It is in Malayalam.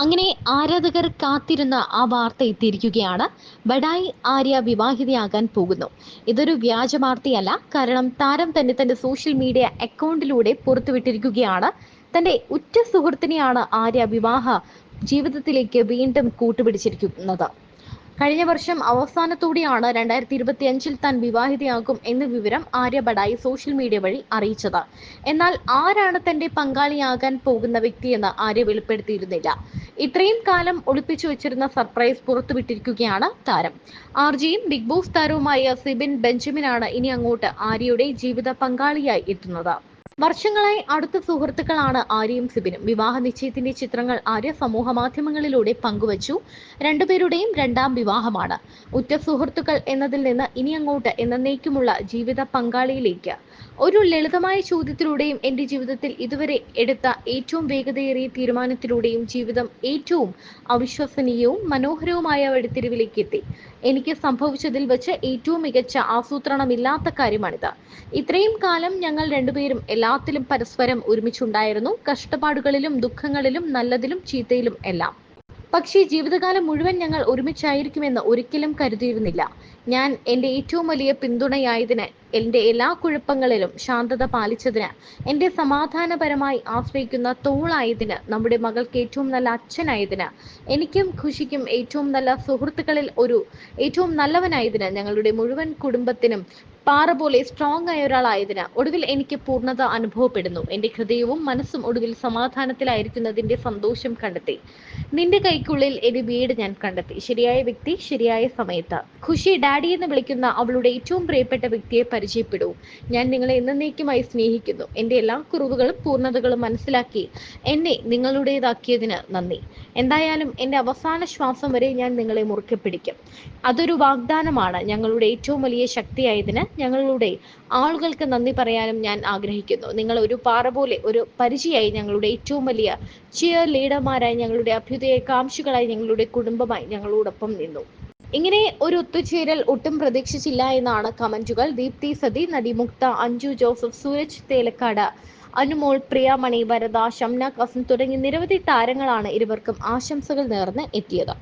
അങ്ങനെ ആരാധകർ കാത്തിരുന്ന ആ വാർത്ത എത്തിയിരിക്കുകയാണ്. ബഡായി ആര്യ വിവാഹിതയാകാൻ പോകുന്നു. ഇതൊരു വ്യാജ വാർത്തയല്ല. കാരണം താരം തന്നെ തന്റെ സോഷ്യൽ മീഡിയ അക്കൗണ്ടിലൂടെ പുറത്തുവിട്ടിരിക്കുകയാണ്. തന്റെ ഉറ്റ സുഹൃത്തിനെയാണ് ആര്യ വിവാഹ ജീവിതത്തിലേക്ക് വീണ്ടും കൂട്ടുപിടിച്ചിരിക്കുന്നത്. കഴിഞ്ഞ വർഷം അവസാനത്തോടെയാണ് 2025 താൻ വിവാഹിതയാകും എന്ന വിവരം ആര്യ ബഡായി സോഷ്യൽ മീഡിയ വഴി അറിയിച്ചത്. എന്നാൽ ആരാണ് തന്റെ പങ്കാളിയാകാൻ പോകുന്ന വ്യക്തിയെന്ന് ആര്യ വെളിപ്പെടുത്തിയിരുന്നില്ല. ഇത്രയും കാലം ഒളിപ്പിച്ചു വെച്ചിരുന്ന സർപ്രൈസ് പുറത്തുവിട്ടിരിക്കുകയാണ് താരം. ആർജയും ബിഗ് ബോസ് താരവുമായ സിബിൻ ബെഞ്ചമിനാണ് ഇനി അങ്ങോട്ട് ആര്യയുടെ ജീവിത പങ്കാളിയായി എത്തുന്നത്. വർഷങ്ങളായി അടുത്ത സുഹൃത്തുക്കളാണ് ആര്യയും സിബിനും. വിവാഹ നിശ്ചയത്തിന്റെ ചിത്രങ്ങൾ ആര്യ സമൂഹ മാധ്യമങ്ങളിലൂടെ പങ്കുവച്ചു. രണ്ടുപേരുടെയും രണ്ടാം വിവാഹമാണ്. ഉറ്റ സുഹൃത്തുക്കൾ എന്നതിൽ നിന്ന് ഇനി അങ്ങോട്ട് എന്നേക്കുമുള്ള ജീവിത പങ്കാളിയിലേക്ക്. ഒരു ലളിതമായ ചോദ്യത്തിലൂടെയും എന്റെ ജീവിതത്തിൽ ഇതുവരെ എടുത്ത ഏറ്റവും വേഗതയേറിയ തീരുമാനത്തിലൂടെയും ജീവിതം ഏറ്റവും അവിശ്വസനീയവും മനോഹരവുമായ വഴിത്തിരിവിലേക്ക് എത്തി. എനിക്ക് സംഭവിച്ചതിൽ വെച്ച് ഏറ്റവും മികച്ച ആസൂത്രണമില്ലാത്ത കാര്യമാണിത്. ഇത്രയും കാലം ഞങ്ങൾ രണ്ടുപേരും എല്ലാത്തിലും പരസ്പരം ഒരുമിച്ചുണ്ടായിരുന്നു. കഷ്ടപ്പാടുകളിലും ദുഃഖങ്ങളിലും നല്ലതിലും ചീത്തയിലും എല്ലാം. പക്ഷേ ജീവിതകാലം മുഴുവൻ ഞങ്ങൾ ഒരുമിച്ചായിരിക്കുമെന്ന് ഒരിക്കലും കരുതിയിരുന്നില്ല. ഞാൻ എൻ്റെ ഏറ്റവും വലിയ പിന്തുണയായതിന്, എൻ്റെ എല്ലാ കുഴപ്പങ്ങളിലും ശാന്തത പാലിച്ചതിന്, എൻ്റെ സമാധാനപരമായി ആശ്രയിക്കുന്ന തോളായതിന്, നമ്മുടെ മകൾക്ക് ഏറ്റവും നല്ല അച്ഛനായതിന്, എനിക്കും ഖുഷിക്കും ഏറ്റവും നല്ല സുഹൃത്തുക്കളിൽ ഏറ്റവും നല്ലവനായതിന്, ഞങ്ങളുടെ മുഴുവൻ കുടുംബത്തിനും പാറ പോലെ സ്ട്രോങ് ആയ ഒരാളായതിന് ഒടുവിൽ എനിക്ക് പൂർണ്ണത അനുഭവപ്പെടുന്നു. എൻ്റെ ഹൃദയവും മനസ്സും ഒടുവിൽ സമാധാനത്തിലായിരിക്കുന്നതിൻ്റെ സന്തോഷം കണ്ടെത്തി. നിന്റെ കൈക്കുള്ളിൽ എൻ്റെ വീട് ഞാൻ കണ്ടെത്തി. ശരിയായ വ്യക്തി ശരിയായ സമയത്ത്. ഖുഷി ഡാഡി എന്ന് വിളിക്കുന്ന അവളുടെ ഏറ്റവും പ്രിയപ്പെട്ട വ്യക്തിയെ പരിചയപ്പെടൂ. ഞാൻ നിങ്ങളെ എന്നേക്കുമായി സ്നേഹിക്കുന്നു. എൻ്റെ എല്ലാ കുറവുകളും പൂർണ്ണതകളും മനസ്സിലാക്കി എന്നെ നിങ്ങളുടേതാക്കിയതിന് നന്ദി. എന്തായാലും എൻ്റെ അവസാന ശ്വാസം വരെ ഞാൻ നിങ്ങളെ മുറുക്കെ പിടിക്കും. അതൊരു വാഗ്ദാനമാണ്. ഞങ്ങളുടെ ഏറ്റവും വലിയ ശക്തിയായതിന് ഞങ്ങളുടെ ആളുകൾക്ക് നന്ദി പറയാനും ഞാൻ ആഗ്രഹിക്കുന്നു. നിങ്ങൾ ഒരു പാറ പോലെ, ഒരു പരിചയായി, ഞങ്ങളുടെ ഏറ്റവും വലിയ ചിയർ ലീഡർമാരായി, ഞങ്ങളുടെ അഭ്യുദയകാംക്ഷികളായി, ഞങ്ങളുടെ കുടുംബമായി ഞങ്ങളോടൊപ്പം നിന്നു. ഇങ്ങനെ ഒരു ഒത്തുചേരൽ ഒട്ടും പ്രതീക്ഷിച്ചില്ല എന്നാണ് കമന്റുകൾ. ദീപ്തി സതി, നടി മുക്ത, അഞ്ജു ജോസഫ്, സൂരജ് തേലക്കാട്, അനുമോൾ, പ്രിയമണി, വരദ, ഷംന കസിൻ തുടങ്ങി നിരവധി താരങ്ങളാണ് ഇരുവർക്കും ആശംസകൾ നേർന്ന് എത്തിയത്.